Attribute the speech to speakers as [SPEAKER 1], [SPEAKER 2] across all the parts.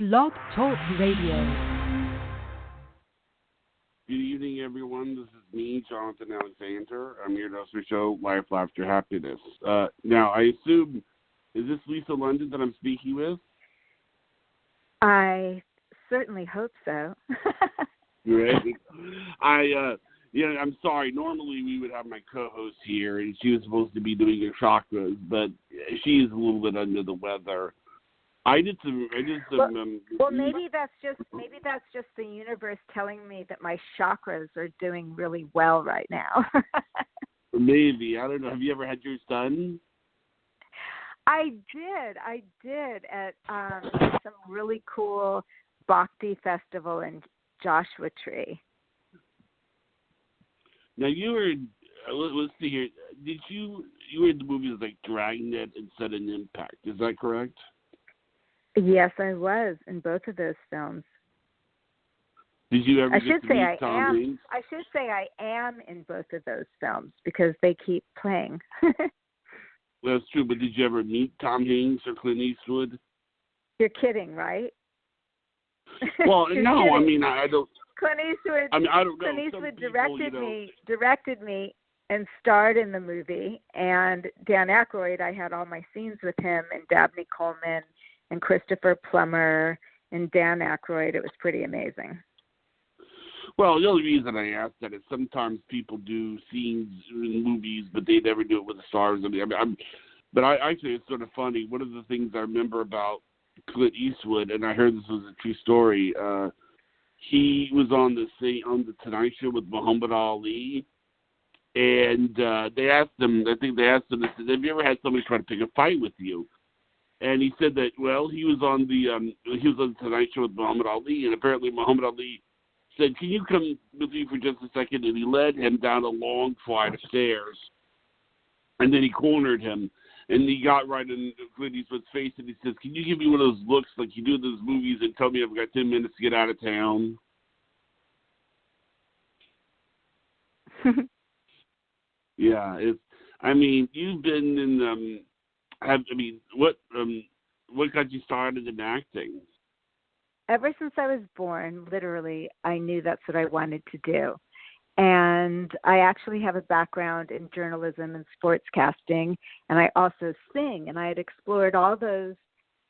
[SPEAKER 1] Blog Talk Radio.
[SPEAKER 2] Good evening, everyone. This is me, Jonathan Alexander. I'm here to host the show, Life, Laughter, Happiness. Now, I assume, is this Lisa London that I'm speaking with?
[SPEAKER 3] I certainly hope so.
[SPEAKER 2] Great. I'm sorry. Normally, we would have my co-host here, and she was supposed to be doing her chakras, but she is a little bit under the weather. I did some.
[SPEAKER 3] Well, maybe that's just the universe telling me that my chakras are doing really well right now.
[SPEAKER 2] Maybe, I don't know. Have you ever had yours done?
[SPEAKER 3] I did at some really cool Bhakti festival in Joshua Tree.
[SPEAKER 2] Now you were. Let's see here. Did you were in the movies like Dragnet and Sudden Impact? Is that correct?
[SPEAKER 3] Yes, I was in both of those films.
[SPEAKER 2] Did you ever
[SPEAKER 3] I
[SPEAKER 2] get
[SPEAKER 3] should
[SPEAKER 2] to
[SPEAKER 3] say
[SPEAKER 2] meet
[SPEAKER 3] I
[SPEAKER 2] Tom
[SPEAKER 3] am.
[SPEAKER 2] Hanks?
[SPEAKER 3] I should say I am in both of those films because they keep playing.
[SPEAKER 2] Well, that's true, but did you ever meet Tom Hanks or Clint Eastwood?
[SPEAKER 3] You're kidding, right?
[SPEAKER 2] Well, no,
[SPEAKER 3] kidding.
[SPEAKER 2] I mean, I don't.
[SPEAKER 3] Clint Eastwood.
[SPEAKER 2] I mean, I don't know.
[SPEAKER 3] Clint Eastwood
[SPEAKER 2] people,
[SPEAKER 3] directed me, and starred in the movie. And Dan Aykroyd, I had all my scenes with him and Dabney Coleman and Christopher Plummer and Dan Aykroyd. It was pretty amazing.
[SPEAKER 2] Well, the only reason I ask that is sometimes people do scenes in movies, but they never do it with the stars. But actually, it's sort of funny. One of the things I remember about Clint Eastwood, and I heard this was a true story. He was on the Tonight Show with Muhammad Ali, and they asked him. I think they asked him, they said, "Have you ever had somebody try to pick a fight with you?" And he said that he was on the Tonight Show with Muhammad Ali, and apparently Muhammad Ali said, "Can you come with me for just a second?" And he led him down a long flight of stairs, and then he cornered him, and he got right in Clint Eastwood's face, and he says, "Can you give me one of those looks like you do in those movies and tell me I've got 10 minutes to get out of town?" Yeah, you've been in. What got you started in acting?
[SPEAKER 3] Ever since I was born, literally, I knew that's what I wanted to do. And I actually have a background in journalism and sportscasting, and I also sing. And I had explored all those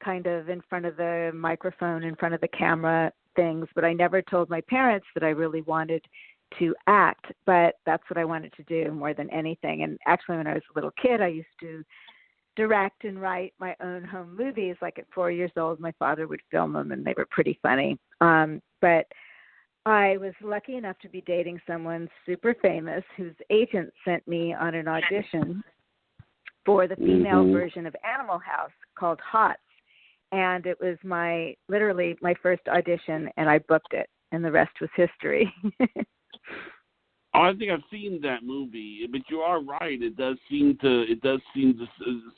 [SPEAKER 3] kind of in front of the microphone, in front of the camera things, but I never told my parents that I really wanted to act, but that's what I wanted to do more than anything. And actually, when I was a little kid, I used to direct and write my own home movies. Like at 4 years old, my father would film them, and they were pretty funny. But I was lucky enough to be dating someone super famous whose agent sent me on an audition for the female version of Animal House called Hots. And it was literally my first audition, and I booked it, and the rest was history.
[SPEAKER 2] I think I've seen that movie, but you are right. It does seem to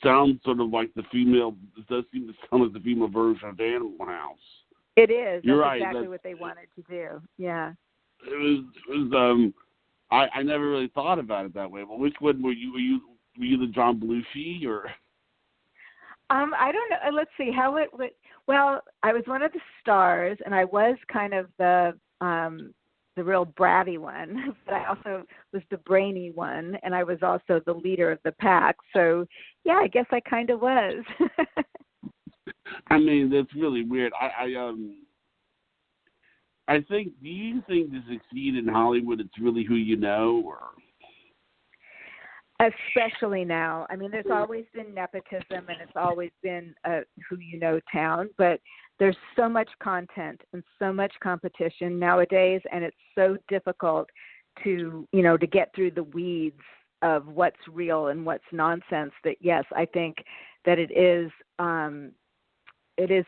[SPEAKER 2] sound sort of like the female. It does seem to sound like the female version of Animal House.
[SPEAKER 3] It is.
[SPEAKER 2] You're
[SPEAKER 3] That's
[SPEAKER 2] right.
[SPEAKER 3] Exactly what they wanted to do. Yeah.
[SPEAKER 2] It was. I never really thought about it that way. Well, which one were you? Were you the John Belushi or?
[SPEAKER 3] I don't know. Let's see how it would. Well, I was one of the stars, and I was kind of the real bratty one, but I also was the brainy one, and I was also the leader of the pack. So, yeah, I guess I kind of was.
[SPEAKER 2] I mean, that's really weird. I think. Do you think to succeed in Hollywood, it's really who you know, or?
[SPEAKER 3] Especially now. I mean, there's always been nepotism, and it's always been a who-you-know town, but there's so much content and so much competition nowadays, and it's so difficult to get through the weeds of what's real and what's nonsense that, yes, I think that it is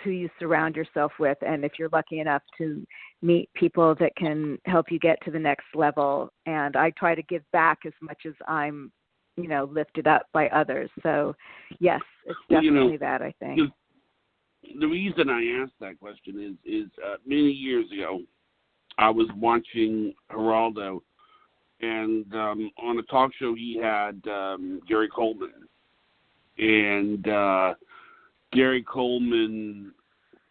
[SPEAKER 3] who you surround yourself with, and if you're lucky enough to meet people that can help you get to the next level, and I try to give back as much as I'm lifted up by others. So, yes, it's definitely that, I think.
[SPEAKER 2] The reason I asked that question is many years ago, I was watching Geraldo, and on a talk show he had Gary Coleman. And Gary Coleman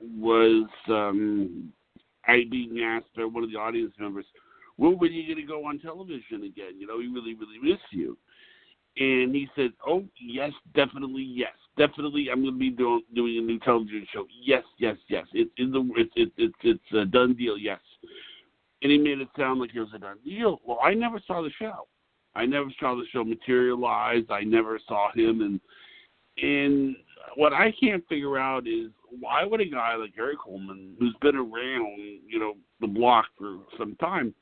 [SPEAKER 2] was I being asked by one of the audience members, well, when are you going to go on television again? You know, we really, really miss you. And he said, oh, yes, definitely, yes. Definitely, I'm going to be doing a new television show. Yes, yes, yes. It's a done deal, yes. And he made it sound like it was a done deal. Well, I never saw the show. I never saw the show materialize. I never saw him. And what I can't figure out is why would a guy like Gary Coleman, who's been around, you know, the block for some time,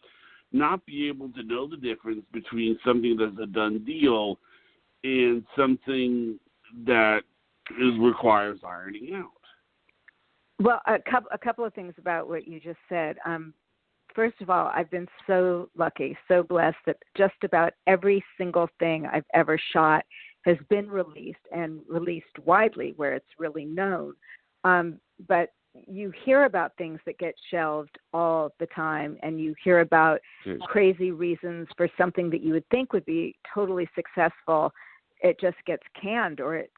[SPEAKER 2] not be able to know the difference between something that's a done deal and something that requires ironing out?
[SPEAKER 3] Well, a couple of things about what you just said. First of all, I've been so lucky, so blessed that just about every single thing I've ever shot has been released and released widely where it's really known. But you hear about things that get shelved all the time, and you hear about crazy reasons for something that you would think would be totally successful. It just gets canned, or it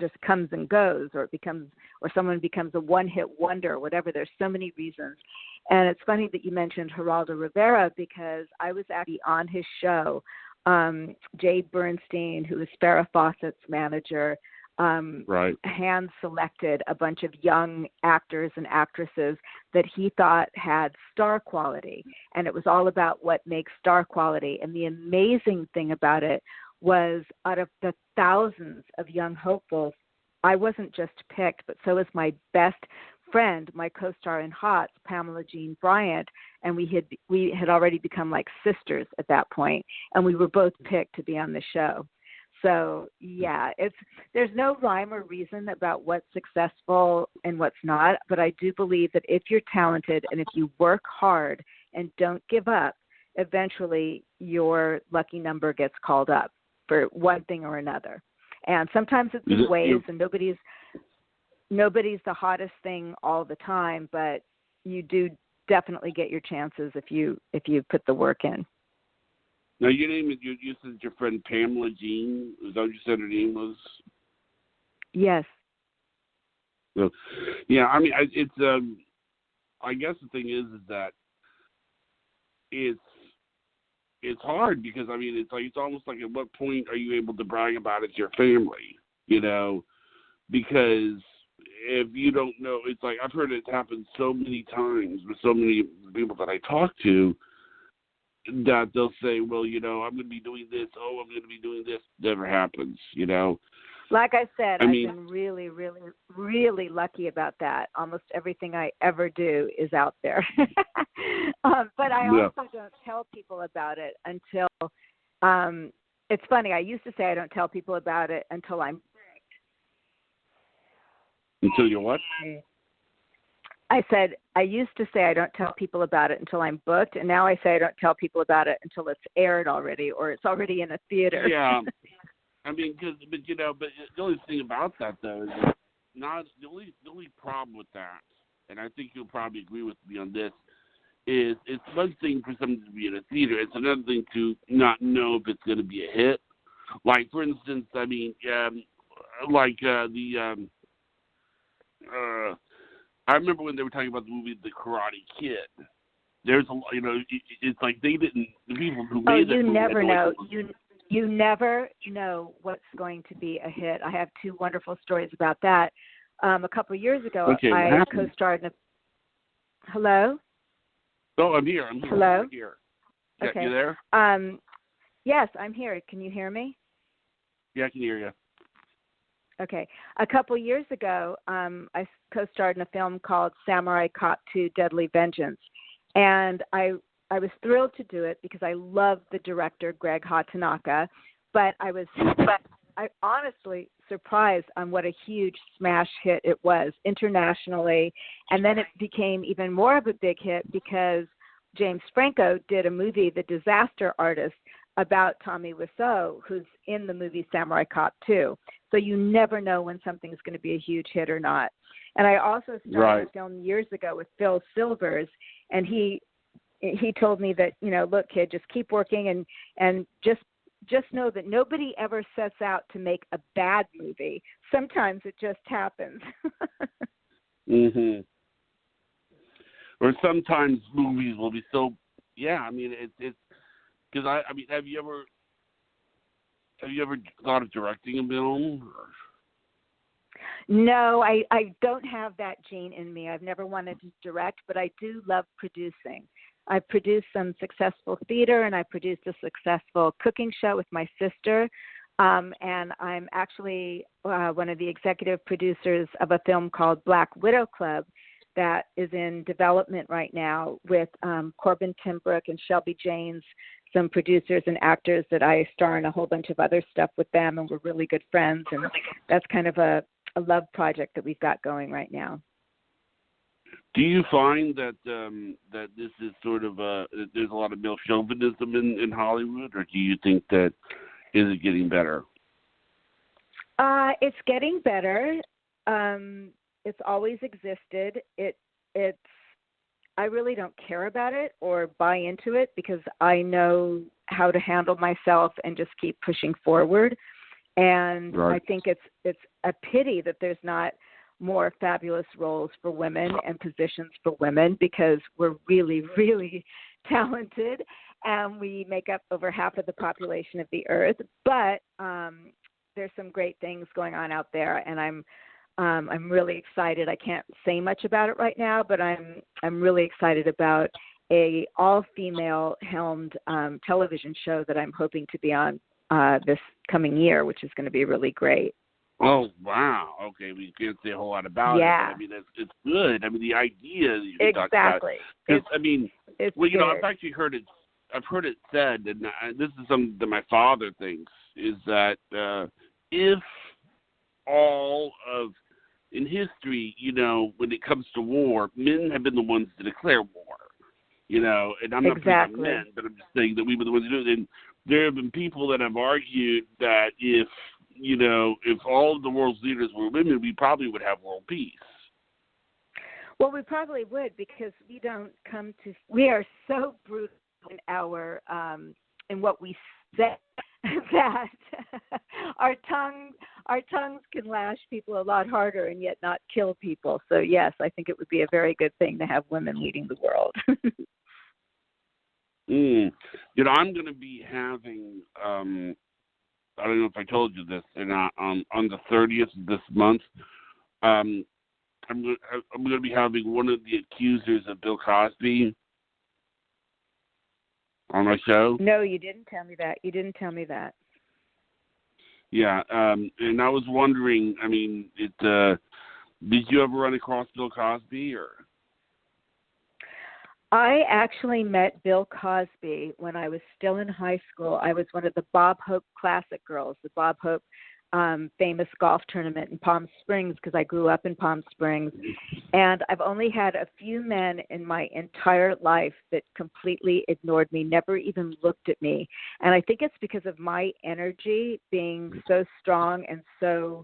[SPEAKER 3] just comes and goes, or someone becomes a one-hit wonder, or whatever. There's so many reasons. And it's funny that you mentioned Geraldo Rivera, because I was actually on his show. Jay Bernstein, who is Farrah Fawcett's manager, hand-selected a bunch of young actors and actresses that he thought had star quality. And it was all about what makes star quality. And the amazing thing about it was, out of the thousands of young hopefuls, I wasn't just picked, but so was my best friend, my co-star in Hots, Pamela Jean Bryant, and we had already become like sisters at that point, and we were both picked to be on the show. So yeah, there's no rhyme or reason about what's successful and what's not, but I do believe that if you're talented and if you work hard and don't give up, eventually your lucky number gets called up for one thing or another. And sometimes it's in waves, and nobody's the hottest thing all the time, but you do definitely get your chances if you put the work in.
[SPEAKER 2] Now, your name is, you said your friend Pamela Jean. Is that what you said her name was?
[SPEAKER 3] Yes.
[SPEAKER 2] So, yeah, I mean, it's I guess the thing is that it's hard, because I mean, it's almost like, at what point are you able to brag about it to your family? You know, because if you don't know, it's like, I've heard it happen so many times with so many people that I talk to, that they'll say, well, you know, I'm going to be doing this. Oh, I'm going to be doing this. Never happens, you know.
[SPEAKER 3] Like I said, I've been really, really, really lucky about that. Almost everything I ever do is out there. But I also don't tell people about it until, it's funny, I used to say I don't tell people about it until I'm booked.
[SPEAKER 2] Until you're what?
[SPEAKER 3] I said, I used to say I don't tell people about it until I'm booked, and now I say I don't tell people about it until it's aired already, or it's already in a theater.
[SPEAKER 2] Yeah. I mean, but the only thing about that, though, is not the only problem with that, and I think you'll probably agree with me on this, is it's one thing for something to be in a theater. It's another thing to not know if it's going to be a hit. Like, for instance, I mean, I remember when they were talking about the movie The Karate Kid. There's a, you know, it's like the people who made that movie.
[SPEAKER 3] You never know. You never know what's going to be a hit. I have two wonderful stories about that. A couple of years ago, I co-starred in a... Hello?
[SPEAKER 2] Oh, I'm here.
[SPEAKER 3] Hello?
[SPEAKER 2] I'm here.
[SPEAKER 3] Okay.
[SPEAKER 2] You there?
[SPEAKER 3] Yes, I'm here. Can you hear me?
[SPEAKER 2] Yeah, I can hear you.
[SPEAKER 3] Okay. A couple years ago, I co-starred in a film called Samurai Cop 2: Deadly Vengeance. And I was thrilled to do it because I love the director, Greg Hatanaka, but I honestly surprised on what a huge smash hit it was internationally. And then it became even more of a big hit because James Franco did a movie, The Disaster Artist, about Tommy Wiseau, who's in the movie Samurai Cop 2. So you never know when something's going to be a huge hit or not. And I also started a film years ago with Phil Silvers, and he told me that, you know, look, kid, just keep working and just know that nobody ever sets out to make a bad movie. Sometimes it just happens.
[SPEAKER 2] Hmm. Or sometimes movies will be so. Yeah, I mean it's because I mean have you ever thought of directing a film?
[SPEAKER 3] No, I don't have that gene in me. I've never wanted to direct, but I do love producing. I produced some successful theater, and I produced a successful cooking show with my sister. And I'm actually one of the executive producers of a film called Black Widow Club that is in development right now with Corbin Timbrook and Shelby Janes, some producers and actors that I star in a whole bunch of other stuff with them, and we're really good friends. And that's kind of a love project that we've got going right now.
[SPEAKER 2] Do you find that that this is sort of there's a lot of male chauvinism in Hollywood, or do you think that is it getting better?
[SPEAKER 3] It's getting better. It's always existed. It's I really don't care about it or buy into it because I know how to handle myself and just keep pushing forward. And
[SPEAKER 2] Right.
[SPEAKER 3] I think it's a pity that there's not more fabulous roles for women and positions for women because we're really, really talented and we make up over half of the population of the earth. But there's some great things going on out there, and I'm really excited. I can't say much about it right now, but I'm really excited about a all-female helmed television show that I'm hoping to be on this coming year, which is going to be really great.
[SPEAKER 2] Oh wow! Okay, we can't say a whole lot about it.
[SPEAKER 3] Yeah.
[SPEAKER 2] But, I mean, it's good. I mean, the idea that you talked
[SPEAKER 3] Exactly.
[SPEAKER 2] about. I mean,
[SPEAKER 3] It's
[SPEAKER 2] well, you know,
[SPEAKER 3] good.
[SPEAKER 2] I've actually heard it. I've heard it said, and this is something that my father thinks is that if all of in history, you know, when it comes to war, men have been the ones to declare war. You know, and I'm not
[SPEAKER 3] Exactly.
[SPEAKER 2] picking men, but I'm just saying that we were the ones to do it. And there have been people that have argued that if all of the world's leaders were women, we probably would have world peace.
[SPEAKER 3] Well, we probably would because we are so brutal in in what we say that our tongues can lash people a lot harder and yet not kill people. So yes, I think it would be a very good thing to have women leading the world.
[SPEAKER 2] You know, I'm going to be having, I don't know if I told you this, and on the 30th of this month, I'm going to be having one of the accusers of Bill Cosby on my show.
[SPEAKER 3] No, you didn't tell me that.
[SPEAKER 2] Yeah, and I was wondering, I mean, did you ever run across Bill Cosby or?
[SPEAKER 3] I actually met Bill Cosby when I was still in high school. I was one of the Bob Hope Classic girls, the Bob Hope famous golf tournament in Palm Springs because I grew up in Palm Springs. And I've only had a few men in my entire life that completely ignored me, never even looked at me. And I think it's because of my energy being so strong and so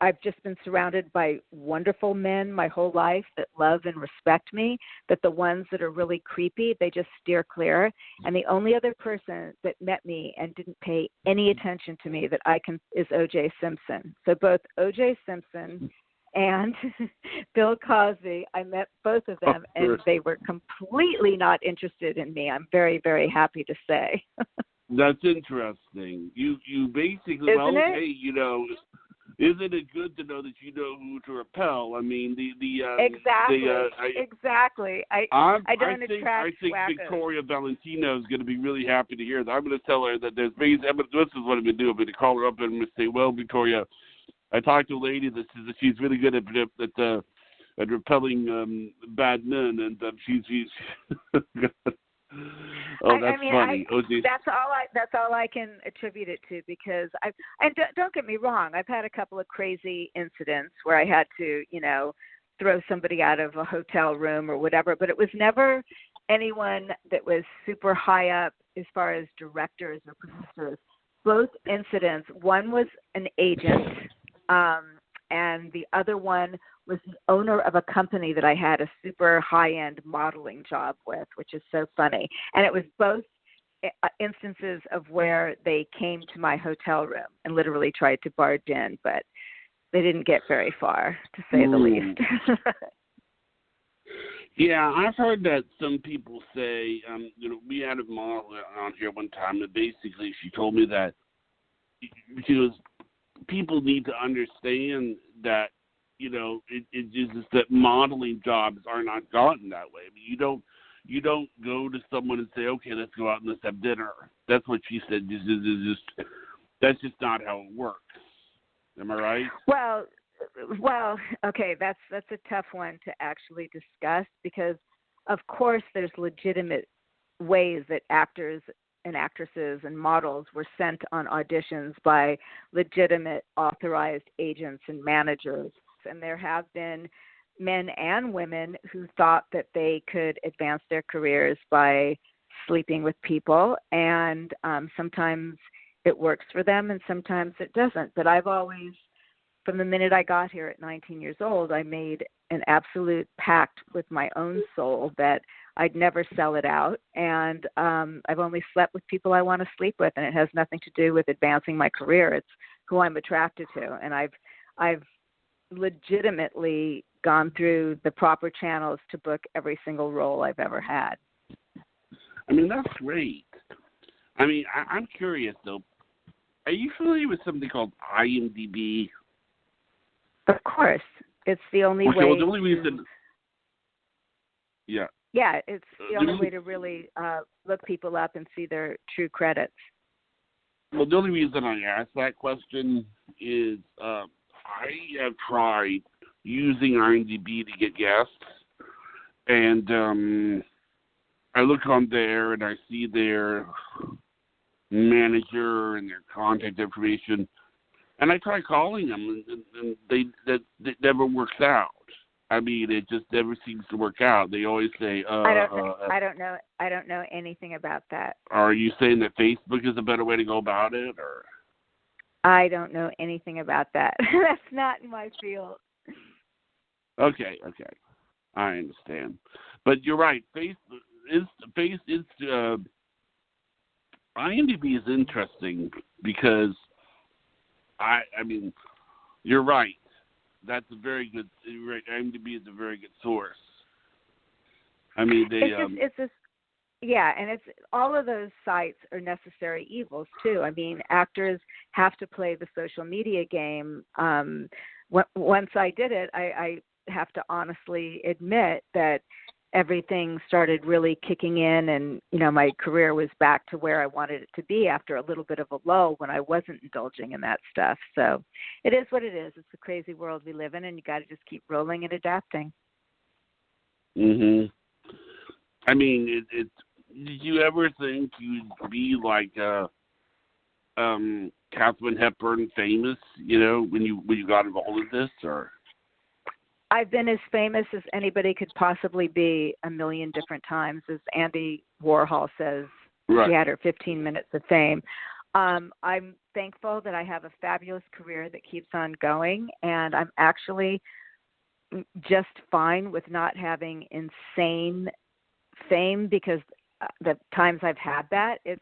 [SPEAKER 3] I've just been surrounded by wonderful men my whole life that love and respect me, that the ones that are really creepy, they just steer clear. And the only other person that met me and didn't pay any attention to me is O.J. Simpson. So both O.J. Simpson and Bill Cosby, I met both of them, and they were completely not interested in me. I'm very, very happy to say.
[SPEAKER 2] That's interesting. You basically,
[SPEAKER 3] Isn't
[SPEAKER 2] well,
[SPEAKER 3] it?
[SPEAKER 2] hey, you know, isn't it good to know that you know who to repel? I mean,
[SPEAKER 3] Exactly. I don't attract
[SPEAKER 2] I think
[SPEAKER 3] wackos.
[SPEAKER 2] Victoria Valentino is going to be really happy to hear that. I'm going to tell her that this is what I'm going to do. I'm going to call her up and I'm going to say, well, Victoria, I talked to a lady that says that she's really good at repelling bad men, and she's Oh, that's funny.
[SPEAKER 3] That's all I can attribute it to because don't get me wrong, I've had a couple of crazy incidents where I had to, throw somebody out of a hotel room or whatever, but it was never anyone that was super high up as far as directors or producers. Both incidents, one was an agent, and the other one was the owner of a company that I had a super high-end modeling job with, which is so funny. And it was both instances of where they came to my hotel room and literally tried to barge in. But they didn't get very far, to say the least.
[SPEAKER 2] Yeah, I've heard that some people say, we had a model on here one time that basically she told me that she goes, people need to understand that, it's just that modeling jobs are not gotten that way. I mean, you don't go to someone and say, okay, let's go out and let's have dinner. That's what she said. That's just not how it works. Am I right?
[SPEAKER 3] Well, okay, that's a tough one to actually discuss because, of course, there's legitimate ways that actors and actresses and models were sent on auditions by legitimate authorized agents and managers. And there have been men and women who thought that they could advance their careers by sleeping with people. And sometimes it works for them and sometimes it doesn't. But I've always, from the minute I got here at 19 years old, I made an absolute pact with my own soul that I'd never sell it out. And I've only slept with people I want to sleep with, and it has nothing to do with advancing my career. It's who I'm attracted to. And I've legitimately gone through the proper channels to book every single role I've ever had.
[SPEAKER 2] I mean, that's great. I mean, I'm curious, though. Are you familiar with something called IMDb?
[SPEAKER 3] Of course. It's the only way.
[SPEAKER 2] Well, the only reason. Yeah.
[SPEAKER 3] Yeah, it's the only way to really look people up and see their true credits.
[SPEAKER 2] Well, the only reason I asked that question is I have tried using IMDb to get guests, and I look on there and I see their manager and their contact information, and I try calling them, and that never works out. I mean, it just never seems to work out. They always say,
[SPEAKER 3] I don't know anything about that.
[SPEAKER 2] Are you saying that Facebook is a better way to go about it, or?
[SPEAKER 3] I don't know anything about that. That's not in my field.
[SPEAKER 2] Okay. I understand. But you're right. IMDb is interesting because I mean, you're right. That's a very good. IMDb is a very good source. I mean,
[SPEAKER 3] and it's all of those sites are necessary evils too. I mean, actors have to play the social media game. Once I did it, I have to honestly admit that everything started really kicking in, and my career was back to where I wanted it to be after a little bit of a lull when I wasn't indulging in that stuff. So it is what it is. It's the crazy world we live in, and you got to just keep rolling and adapting.
[SPEAKER 2] Mhm. I mean, did you ever think you'd be like Katharine Hepburn famous? When you got involved with this, or?
[SPEAKER 3] I've been as famous as anybody could possibly be a million different times. As Andy Warhol says,
[SPEAKER 2] right.
[SPEAKER 3] She had her 15 minutes of fame. I'm thankful that I have a fabulous career that keeps on going, and I'm actually just fine with not having insane fame because the times I've had that, it's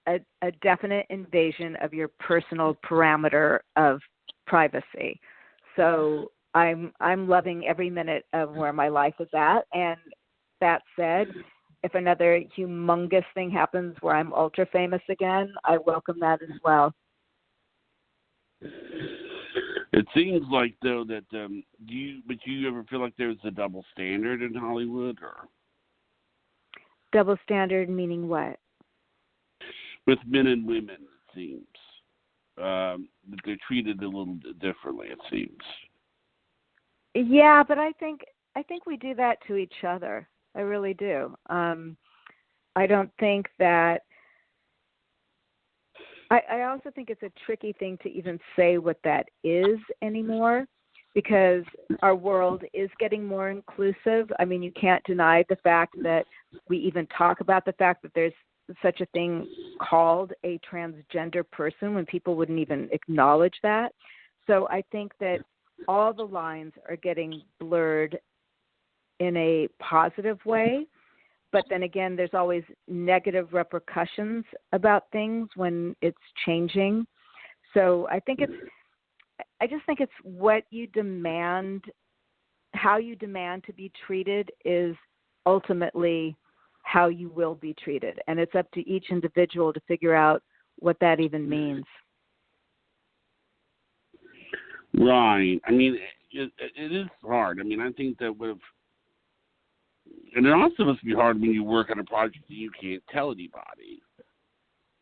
[SPEAKER 3] a definite invasion of your personal parameter of privacy. So I'm loving every minute of where my life is at. And that said, if another humongous thing happens where I'm ultra famous again, I welcome that as well.
[SPEAKER 2] It seems like, though, that do you ever feel like there's a double standard in Hollywood, or?
[SPEAKER 3] Double standard meaning what?
[SPEAKER 2] With men and women, it seems that they're treated a little differently. It seems.
[SPEAKER 3] Yeah, but I think we do that to each other. I really do. I don't think that. I also think it's a tricky thing to even say what that is anymore, because our world is getting more inclusive. I mean, you can't deny the fact that we even talk about the fact that there's such a thing called a transgender person when people wouldn't even acknowledge that. So I think that all the lines are getting blurred in a positive way. But then again, there's always negative repercussions about things when it's changing. So I think I just think it's what you demand, how you demand to be treated is ultimately how you will be treated. And it's up to each individual to figure out what that even means.
[SPEAKER 2] Right. I mean, it is hard. I mean, I think that would have, and it also must be hard when you work on a project that you can't tell anybody.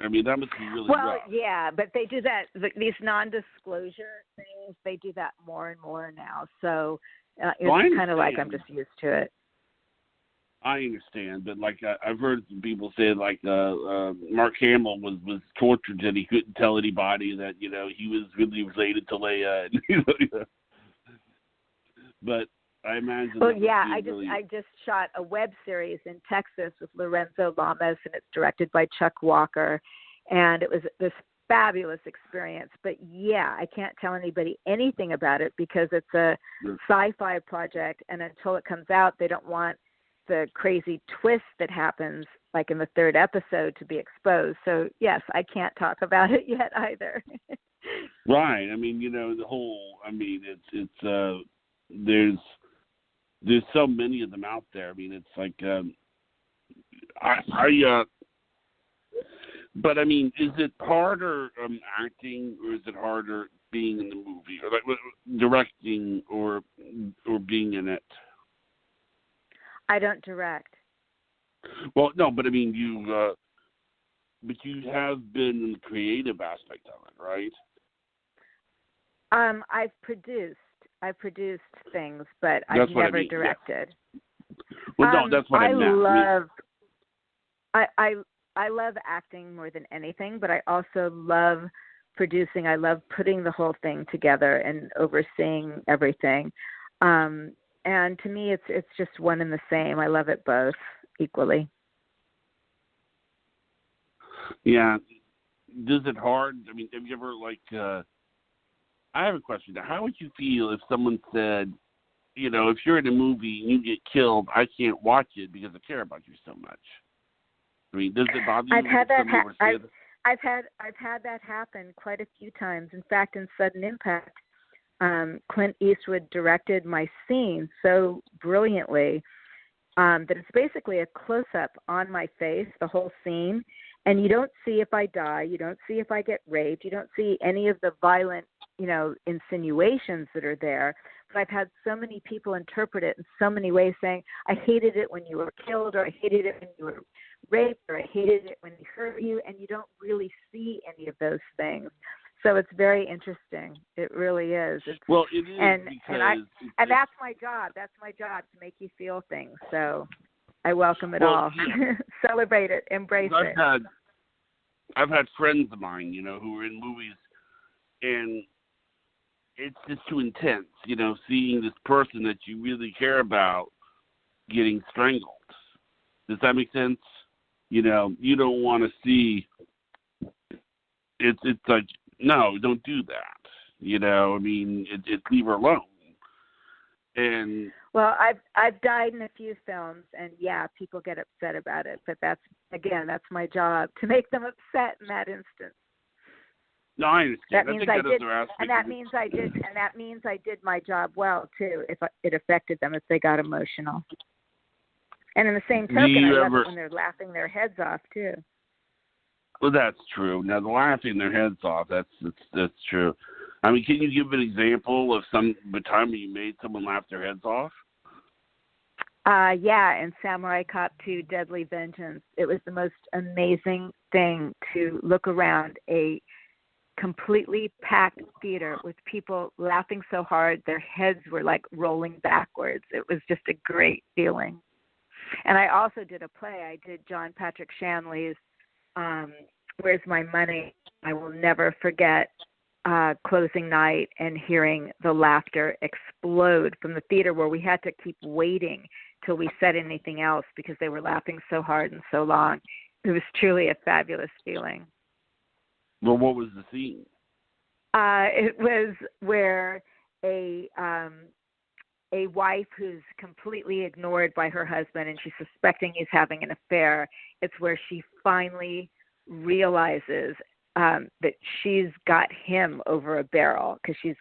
[SPEAKER 2] I mean, that must be really rough.
[SPEAKER 3] Yeah, but they do that, these non-disclosure things, they do that more and more now. So it's kind of like I'm just used to it.
[SPEAKER 2] I understand, but like I've heard some people say, like Mark Hamill was tortured that he couldn't tell anybody that he was really related to Leia. But I imagine.
[SPEAKER 3] Well, yeah, I just shot a web series in Texas with Lorenzo Lamas, and it's directed by Chuck Walker, and it was this fabulous experience. But yeah, I can't tell anybody anything about it because it's a sci-fi project, and until it comes out, they don't want the crazy twist that happens like in the third episode to be exposed. So yes, I can't talk about it yet either.
[SPEAKER 2] Right. I mean, the whole, I mean, it's there's so many of them out there. I mean, it's like, but I mean, is it harder acting, or is it harder being in the movie, or like directing, or being in it?
[SPEAKER 3] I don't direct.
[SPEAKER 2] Well, no, but I mean, you have been in the creative aspect of it, right?
[SPEAKER 3] I've produced things, but I've never directed.
[SPEAKER 2] Yeah. Well, no, that's what I meant.
[SPEAKER 3] I love acting more than anything, but I also love producing. I love putting the whole thing together and overseeing everything. And to me, it's just one and the same. I love it both equally.
[SPEAKER 2] Yeah. Does it hard? I mean, have you ever I have a question. How would you feel if someone said, if you're in a movie and you get killed, I can't watch it because I care about you so much? I mean, does it bother you?
[SPEAKER 3] I've had that happen quite a few times. In fact, in Sudden Impact, Clint Eastwood directed my scene so brilliantly that it's basically a close-up on my face, the whole scene, and you don't see if I die, you don't see if I get raped, you don't see any of the violent, insinuations that are there. But I've had so many people interpret it in so many ways, saying, I hated it when you were killed, or I hated it when you were raped, or I hated it when he hurt you, and you don't really see any of those things. So it's very interesting. It really is.
[SPEAKER 2] It is,
[SPEAKER 3] and that's my job. That's my job, to make you feel things. So I welcome it all. Yeah. Celebrate it. Embrace it.
[SPEAKER 2] I've had friends of mine, who were in movies, and it's just too intense, seeing this person that you really care about getting strangled. Does that make sense? You don't want to see. It's like, no, don't do that. I mean, it's leave her alone. And
[SPEAKER 3] well, I've died in a few films, and yeah, people get upset about it. But that's my job, to make them upset in that instance.
[SPEAKER 2] No, I understand.
[SPEAKER 3] That means I did my job well too. If it affected them, if they got emotional. And in the same token, I love it when they're laughing their heads off too.
[SPEAKER 2] Well, that's true. Now, the laughing their heads off, that's true. I mean, can you give an example of the time when you made someone laugh their heads off?
[SPEAKER 3] Yeah, in Samurai Cop 2, Deadly Vengeance, it was the most amazing thing to look around a completely packed theater with people laughing so hard their heads were like rolling backwards. It was just a great feeling. And I also did a play. I did John Patrick Shanley's Where's My Money? I will never forget closing night and hearing the laughter explode from the theater, where we had to keep waiting till we said anything else because they were laughing so hard and so long. It was truly a fabulous feeling.
[SPEAKER 2] Well, what was the scene?
[SPEAKER 3] It was where a wife who's completely ignored by her husband and she's suspecting he's having an affair. It's where she finally realizes that she's got him over a barrel because she's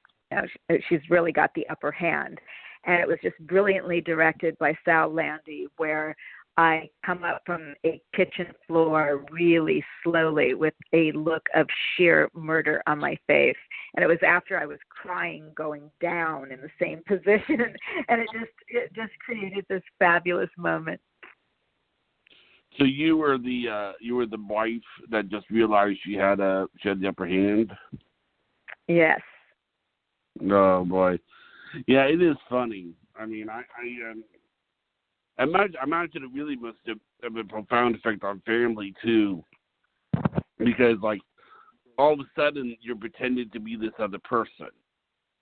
[SPEAKER 3] she's really got the upper hand. And it was just brilliantly directed by Sal Landy, where I come up from a kitchen floor really slowly with a look of sheer murder on my face. And it was after I was crying going down in the same position. And it just created this fabulous moment.
[SPEAKER 2] So you were the wife that just realized she had the upper hand?
[SPEAKER 3] Yes.
[SPEAKER 2] Oh boy. Yeah, it is funny. I mean, I imagine it really must have a profound effect on family too, because like all of a sudden you're pretending to be this other person,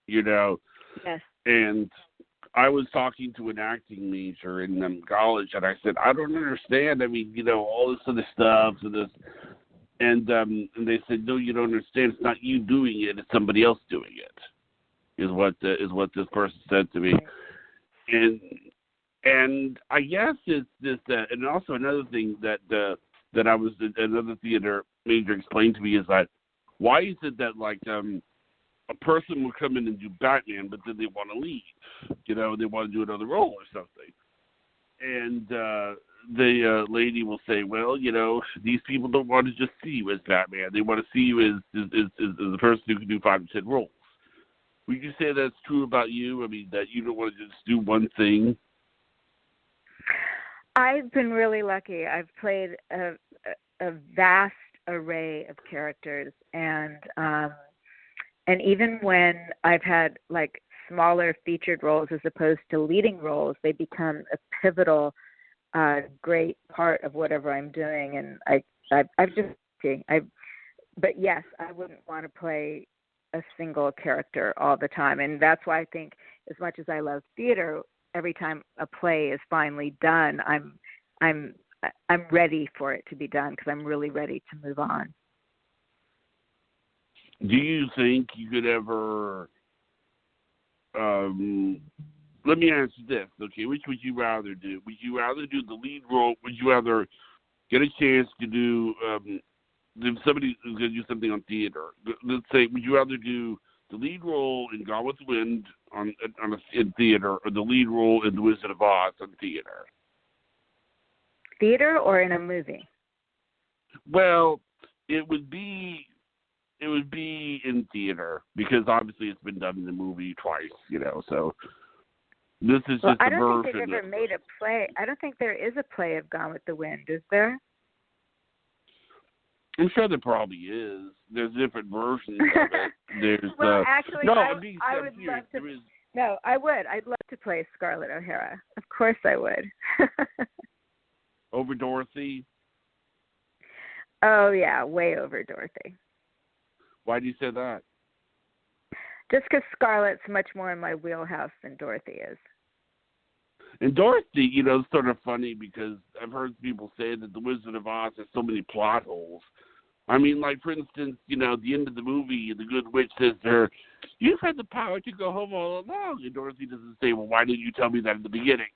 [SPEAKER 2] you know.
[SPEAKER 3] Yes.
[SPEAKER 2] And I was talking to an acting major in college, and I said, I don't understand. I mean, you know, all this other stuff and this, and they said, no, you don't understand. It's not you doing it; it's somebody else doing it. Is what this person said to me, and I guess it's this, and also another thing that another theater major explained to me is that why is it that like a person will come in and do Batman, but then they want to leave, you know, they want to do another role or something, and the lady will say, well, you know, these people don't want to just see you as Batman; they want to see you as the person who can do 5 to 10 roles. Would you say that's true about you? I mean, that you don't want to just do one thing?
[SPEAKER 3] I've been really lucky. I've played a vast array of characters, and even when I've had like smaller featured roles as opposed to leading roles, they become a pivotal, great part of whatever I'm doing. And but yes, I wouldn't want to play a single character all the time, and that's why I think, as much as I love theater, every time a play is finally done, I'm ready for it to be done because I'm really ready to move on.
[SPEAKER 2] Do you think you could ever? Let me ask you this, okay? Which would you rather do? Would you rather do the lead role? Would you rather get a chance to do? If somebody is going to do something on theater, let's say, would you rather do the lead role in Gone with the Wind in theater, or the lead role in The Wizard of Oz on theater?
[SPEAKER 3] Theater or in a movie?
[SPEAKER 2] Well, it would be in theater because obviously it's been done in the movie twice, you know. So this is just a version.
[SPEAKER 3] I don't think they've ever made a play. I don't think there is a play of Gone with the Wind, is there?
[SPEAKER 2] I'm sure there probably is. There's different versions of it. There's
[SPEAKER 3] well, actually,
[SPEAKER 2] no,
[SPEAKER 3] I would love to. No, I would. I'd love to play Scarlett O'Hara. Of course, I would.
[SPEAKER 2] Over Dorothy?
[SPEAKER 3] Oh yeah, way over Dorothy.
[SPEAKER 2] Why do you say that?
[SPEAKER 3] Just because Scarlett's much more in my wheelhouse than Dorothy is.
[SPEAKER 2] And Dorothy, you know, is sort of funny because I've heard people say that The Wizard of Oz has so many plot holes. I mean, like, for instance, you know, at the end of the movie, the Good Witch says to her, you've had the power to go home all along. And Dorothy doesn't say, well, why didn't you tell me that in the beginning?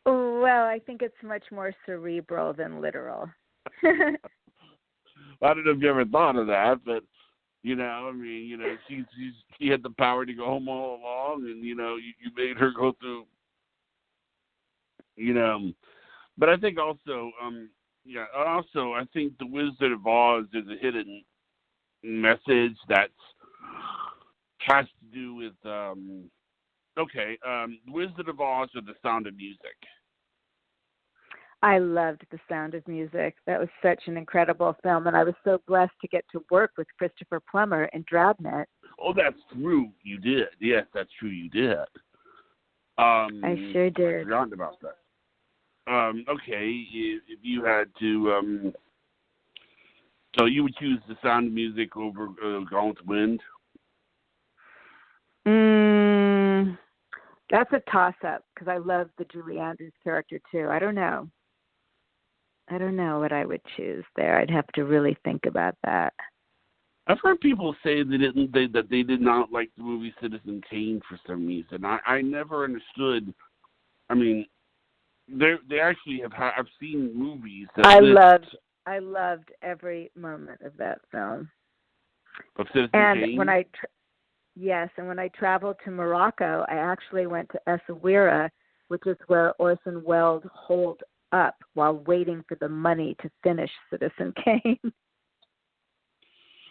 [SPEAKER 3] Well, I think it's much more cerebral than literal.
[SPEAKER 2] I don't know if you ever thought of that, but, you know, I mean, you know, she had the power to go home all along, and, you know, you made her go through, you know. But I think also, I think The Wizard of Oz is a hidden message that has to do with, Wizard of Oz or The Sound of Music.
[SPEAKER 3] I loved The Sound of Music. That was such an incredible film, and I was so blessed to get to work with Christopher Plummer in Dragnet.
[SPEAKER 2] Oh, that's true. You did. Yes, that's true. You did.
[SPEAKER 3] I sure did.
[SPEAKER 2] I forgot about that. Okay, if you had to, so you would choose The Sound of Music over Gone with the Wind?
[SPEAKER 3] That's a toss-up because I love the Julie Andrews character too. I don't know what I would choose there. I'd have to really think about that.
[SPEAKER 2] I've heard people say that they did not like the movie Citizen Kane for some reason. I never understood. I mean, they actually have. I've seen movies that
[SPEAKER 3] I loved every moment of that film.
[SPEAKER 2] of Citizen
[SPEAKER 3] And
[SPEAKER 2] Kane?
[SPEAKER 3] yes, and when I traveled to Morocco, I actually went to Essaouira, which is where Orson Welles holed up while waiting for the money to finish Citizen Kane.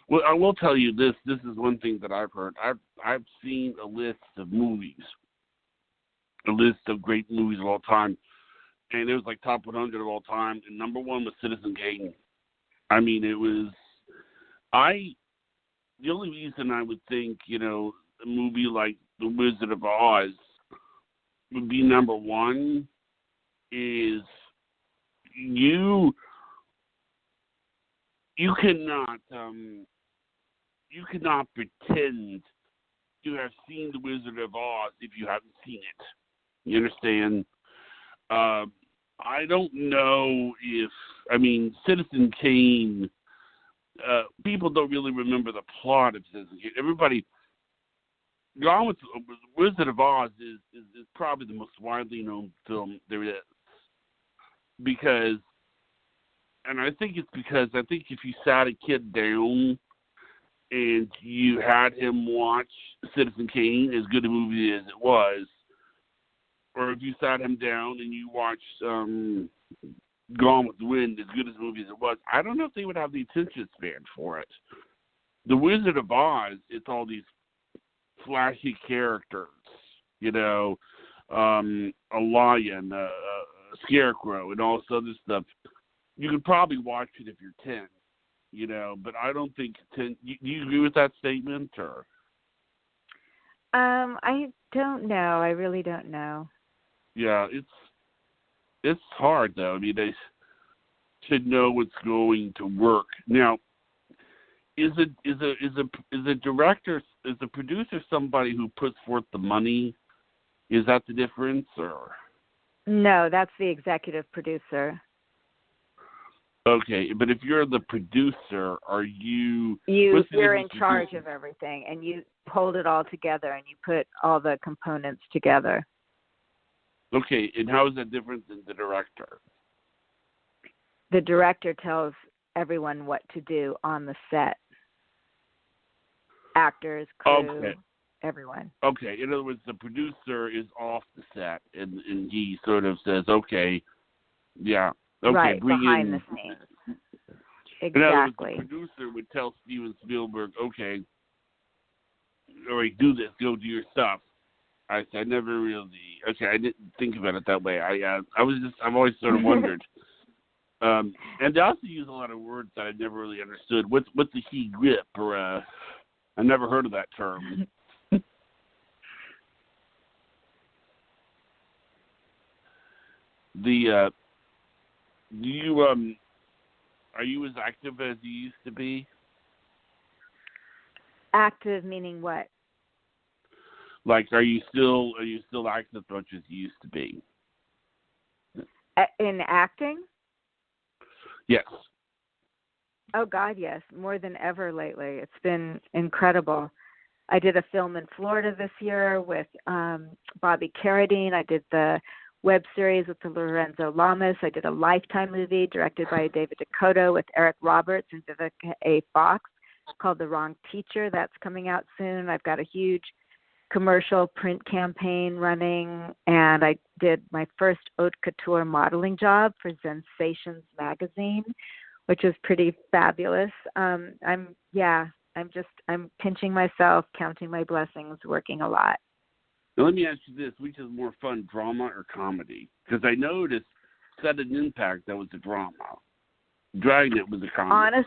[SPEAKER 2] Well, I will tell you this. This is one thing that I've heard. I've seen a list of movies, a list of great movies of all time, and it was like top 100 of all time, and number one was Citizen Kane. I mean, it was. The only reason I would think, a movie like The Wizard of Oz would be number one is you cannot pretend to have seen The Wizard of Oz if you haven't seen it. You understand? I don't know Citizen Kane. People don't really remember the plot of Citizen Kane. Everybody, Gone with Wizard of Oz is probably the most widely known film there is, because I think if you sat a kid down and you had him watch Citizen Kane, as good a movie as it was, or if you sat him down and you watched Gone with the Wind, as good as a movie as it was, I don't know if they would have the attention span for it. The Wizard of Oz, it's all these flashy characters, a lion, a scarecrow, and all this other stuff. You could probably watch it if you're 10, but I don't think 10. Do you agree with that statement, or?
[SPEAKER 3] I don't know. I really don't know.
[SPEAKER 2] Yeah, it's hard though. I mean, they should know what's going to work. Now, is a director, is a producer somebody who puts forth the money? Is that the difference, or?
[SPEAKER 3] No, that's the executive producer.
[SPEAKER 2] Okay, but if you're the producer, are you?
[SPEAKER 3] You're in charge of everything, and you hold it all together, and you put all the components together.
[SPEAKER 2] Okay, and how is that different than the director?
[SPEAKER 3] The director tells everyone what to do on the set. Actors, crew, everyone.
[SPEAKER 2] Okay, in other words, the producer is off the set, and he sort of says, okay, yeah. Okay,
[SPEAKER 3] right, behind the scenes. Exactly.
[SPEAKER 2] In other words, the producer would tell Steven Spielberg, okay, all right, do this, go do your stuff. I never really, I didn't think about it that way. I've always sort of wondered. And they also use a lot of words that I never really understood. What's the key grip, or I never heard of that term. Are you as active as you used to be?
[SPEAKER 3] Active meaning what?
[SPEAKER 2] Like, are you still active as much as you used to be?
[SPEAKER 3] In acting?
[SPEAKER 2] Yes.
[SPEAKER 3] Oh God, yes, more than ever lately. It's been incredible. I did a film in Florida this year with Bobby Carradine. I did the web series with Lorenzo Lamas. I did a Lifetime movie directed by David Dakota with Eric Roberts and Vivica A. Fox called The Wrong Teacher. That's coming out soon. I've got a huge commercial print campaign running, and I did my first haute couture modeling job for Sensations magazine, which is pretty fabulous. I'm pinching myself, counting my blessings, working a lot.
[SPEAKER 2] Now let me ask you this: which is more fun, drama or comedy? Because I noticed Sudden Impact, that was a drama. Dragnet was a comedy.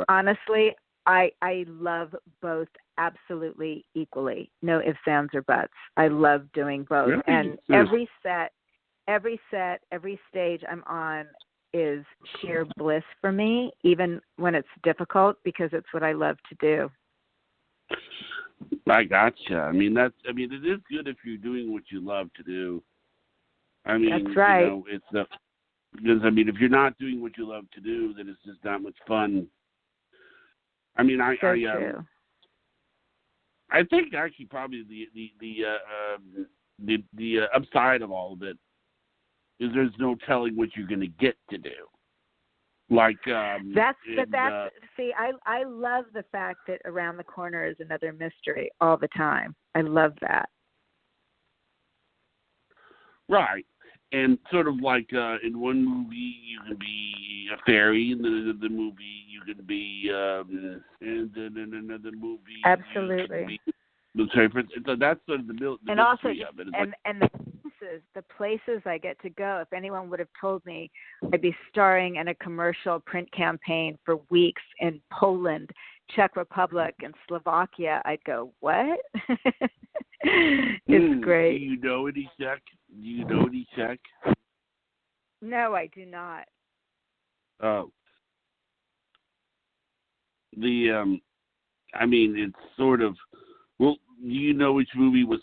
[SPEAKER 3] Honestly, I love both absolutely equally. No ifs, ands, or buts. I love doing both.
[SPEAKER 2] Really?
[SPEAKER 3] And every stage I'm on is sheer bliss for me, even when it's difficult, because it's what I love to do.
[SPEAKER 2] I gotcha. it is good if you're doing what you love to do.
[SPEAKER 3] That's right.
[SPEAKER 2] Because if you're not doing what you love to do, then it's just not much fun.
[SPEAKER 3] True.
[SPEAKER 2] I think actually probably the upside of all of it is there's no telling what you're going to get to do. Like
[SPEAKER 3] that's see, I love the fact that Around the Corner is another mystery all the time. I love that.
[SPEAKER 2] Right. And sort of like in one movie you can be a fairy, and then in the movie you can be, and then in another movie
[SPEAKER 3] Absolutely.
[SPEAKER 2] you can be. So that's sort of the
[SPEAKER 3] and
[SPEAKER 2] mystery
[SPEAKER 3] also
[SPEAKER 2] of it.
[SPEAKER 3] and the places I get to go. If anyone would have told me I'd be starring in a commercial print campaign for weeks in Poland, Czech Republic, and Slovakia, I'd go, what? It's great.
[SPEAKER 2] Do you know any Czech?
[SPEAKER 3] No, I do not.
[SPEAKER 2] Oh. I mean, it's sort of, well, do you know which movie was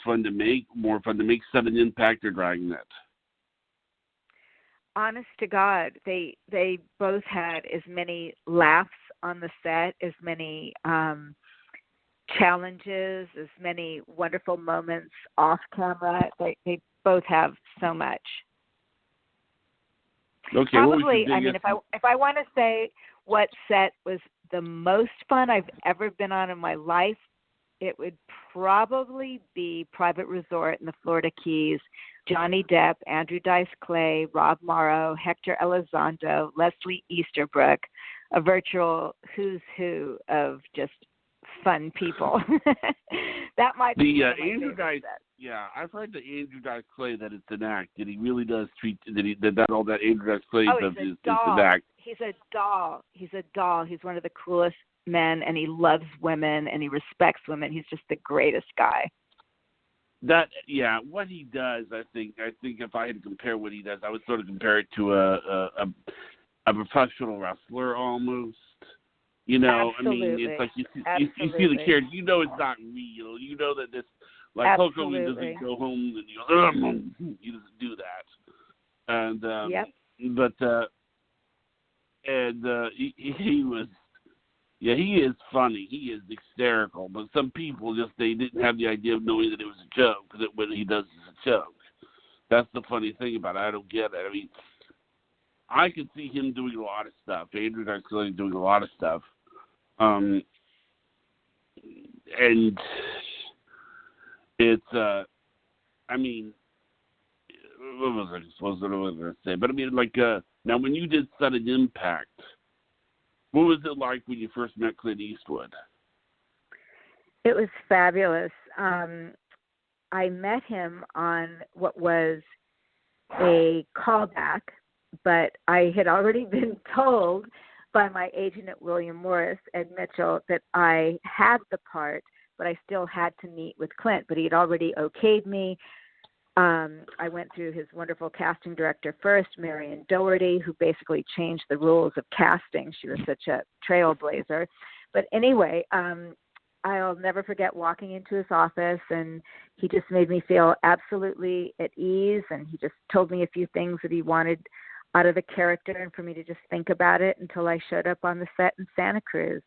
[SPEAKER 2] more fun to make, Sudden Impact or Dragnet?
[SPEAKER 3] Honest to God, they both had as many laughs on the set, as many challenges, as many wonderful moments off camera. They both have so much.
[SPEAKER 2] Okay,
[SPEAKER 3] probably. I mean, if I want to say what set was the most fun I've ever been on in my life, it would probably be Private Resort in the Florida Keys. Johnny Depp, Andrew Dice Clay, Rob Morrow, Hector Elizondo, Leslie Easterbrook, a virtual who's who of just fun people. That might be
[SPEAKER 2] the Andrew Dice. Yeah, I've heard that Andrew Dice Clay that it's an act. That he really does treat that all that Andrew Dice Clay does is an act.
[SPEAKER 3] He's a doll. He's one of the coolest men, and he loves women, and he respects women. He's just the greatest guy.
[SPEAKER 2] What he does, I think if I had to compare what he does, I would sort of compare it to a professional wrestler almost. You know,
[SPEAKER 3] Absolutely.
[SPEAKER 2] I mean, it's like you see the character, you know it's not real. You know that this, like Hulk Hogan doesn't go home and he doesn't do that. And
[SPEAKER 3] yep.
[SPEAKER 2] But he was. Yeah, he is funny. He is hysterical. But some people they didn't have the idea of knowing that it was a joke, because what he does is a joke. That's the funny thing about it. I don't get it. I mean, I could see him doing a lot of stuff. Andrew Dice Clay doing a lot of stuff. And it's, I mean, what was I supposed to say? But I mean, like, now when you did Sudden Impact, what was it like when you first met Clint Eastwood?
[SPEAKER 3] It was fabulous. I met him on what was a callback, but I had already been told by my agent at William Morris, Ed Mitchell, that I had the part, but I still had to meet with Clint. But he had already okayed me. I went through his wonderful casting director first, Marion Doherty, who basically changed the rules of casting. She was such a trailblazer. But anyway, I'll never forget walking into his office, and he just made me feel absolutely at ease, and he just told me a few things that he wanted out of the character and for me to just think about it until I showed up on the set in Santa Cruz.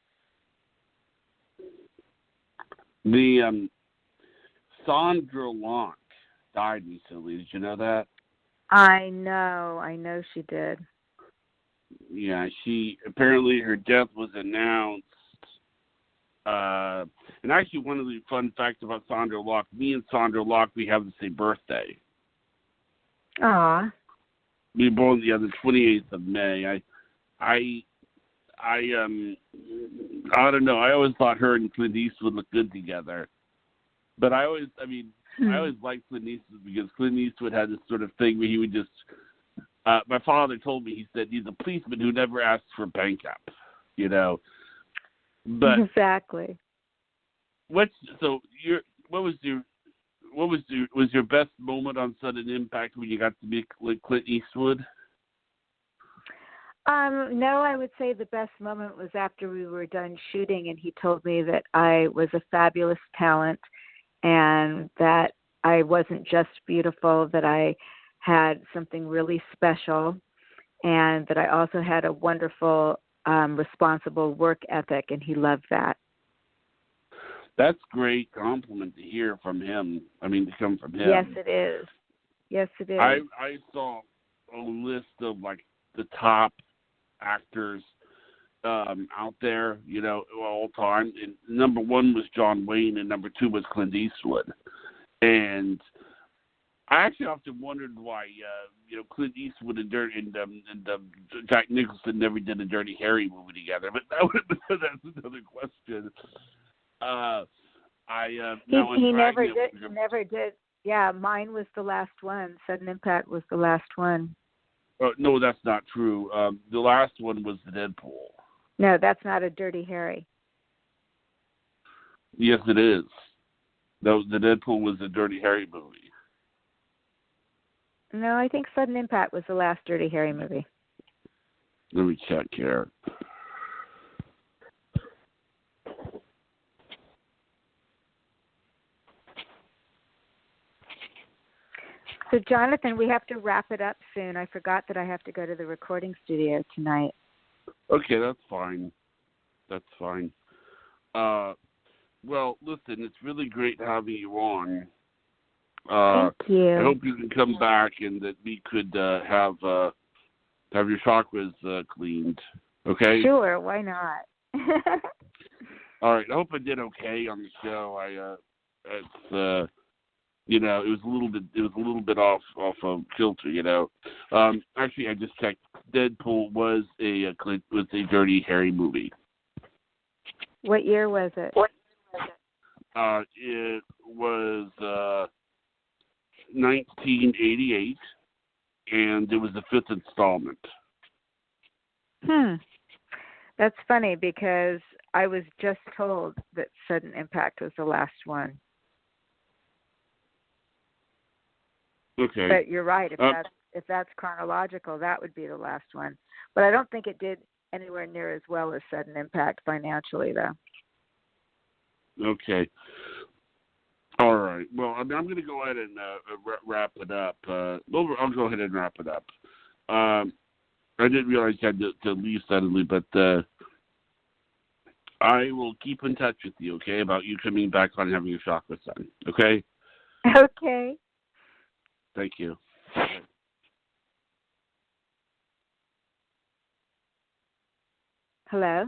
[SPEAKER 2] The Sondra Locke died recently. Did you know that?
[SPEAKER 3] I know she did.
[SPEAKER 2] Yeah, apparently her death was announced. And actually, one of the fun facts about Sondra Locke, me and Sondra Locke, we have the same birthday.
[SPEAKER 3] Aw.
[SPEAKER 2] We were born the 28th of May. I don't know. I always thought her and Clint Eastwood looked good together. But I always liked Clint Eastwood because Clint Eastwood had this sort of thing where he would just, my father told me, he said, he's a policeman who never asks for backup, you know. But
[SPEAKER 3] exactly.
[SPEAKER 2] Was your best moment on Sudden Impact when you got to meet Clint Eastwood?
[SPEAKER 3] No, I would say the best moment was after we were done shooting and he told me that I was a fabulous talent and that I wasn't just beautiful, that I had something really special and that I also had a wonderful, responsible work ethic, and he loved that.
[SPEAKER 2] That's a great compliment to hear from him. I mean, to come from him.
[SPEAKER 3] Yes, it is. Yes, it is.
[SPEAKER 2] I saw a list of like the top actors out there, all time. And number one was John Wayne, and number two was Clint Eastwood. And I actually often wondered why, Clint Eastwood and Jack Nicholson never did a Dirty Harry movie together. But that's another question.
[SPEAKER 3] He never did. He never did. Yeah, mine was the last one. Sudden Impact was the last one.
[SPEAKER 2] No, that's not true. The last one was the Deadpool.
[SPEAKER 3] No, that's not a Dirty Harry.
[SPEAKER 2] Yes, it is. The Deadpool was a Dirty Harry movie.
[SPEAKER 3] No, I think Sudden Impact was the last Dirty Harry movie.
[SPEAKER 2] Let me check here.
[SPEAKER 3] So, Jonathan, we have to wrap it up soon. I forgot that I have to go to the recording studio tonight.
[SPEAKER 2] Okay, that's fine. That's fine. Well, listen, it's really great having you on.
[SPEAKER 3] Thank you.
[SPEAKER 2] I hope you can come back and that we could have your chakras cleaned. Okay?
[SPEAKER 3] Sure, why not?
[SPEAKER 2] All right. I hope I did okay on the show. It was a little bit off of kilter. Actually, I just checked. Deadpool was a Dirty Harry movie.
[SPEAKER 3] What year was it?
[SPEAKER 2] It was 1988, and it was the 5th installment.
[SPEAKER 3] That's funny because I was just told that Sudden Impact was the last one.
[SPEAKER 2] Okay.
[SPEAKER 3] But you're right. If that's chronological, that would be the last one. But I don't think it did anywhere near as well as Sudden Impact financially, though.
[SPEAKER 2] Okay. All right. Well, I'm going to go ahead and wrap it up. I'll go ahead and wrap it up. I didn't realize I had to leave suddenly, but I will keep in touch with you, okay, about you coming back on having your chakra sun, okay?
[SPEAKER 3] Okay.
[SPEAKER 2] Thank you.
[SPEAKER 3] Hello?